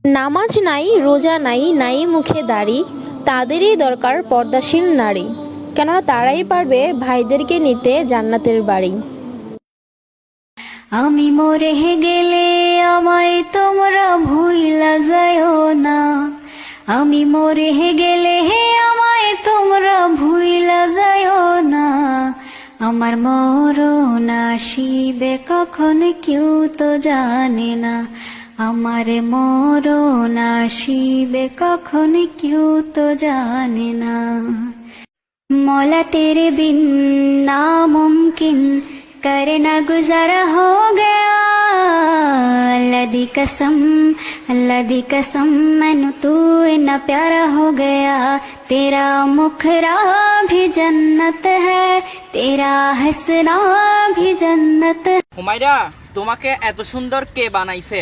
নামাজ নাই, রোজা নাই, নাই মুখে দাড়ি, তাদেরই দরকার পর্দাশীল নারী, কেননা তারাই পারবে ভাইদেরকে নিতে জান্নাতের বাড়ি। আমি মরে গেলে আমায় তোমরা ভুইলা যায়ও না, আমি মরে গেলে আমায় তোমরা ভুইলা যায়ও না। আমার মরণ আসিবে কখন কেউ তো জানে না, আমার মরণ আসিবে কখন কেউ তো জানে না। मौला तेरे बिन नामुमकिन करना गुजारा हो गया, अल्लाह दी कसम मैनू तू इतना प्यारा हो गया। तेरा मुखरा भी जन्नत है, तेरा हंसना भी जन्नत है। হুমায়রা, তোমাকে এত সুন্দর কে বানাইছে?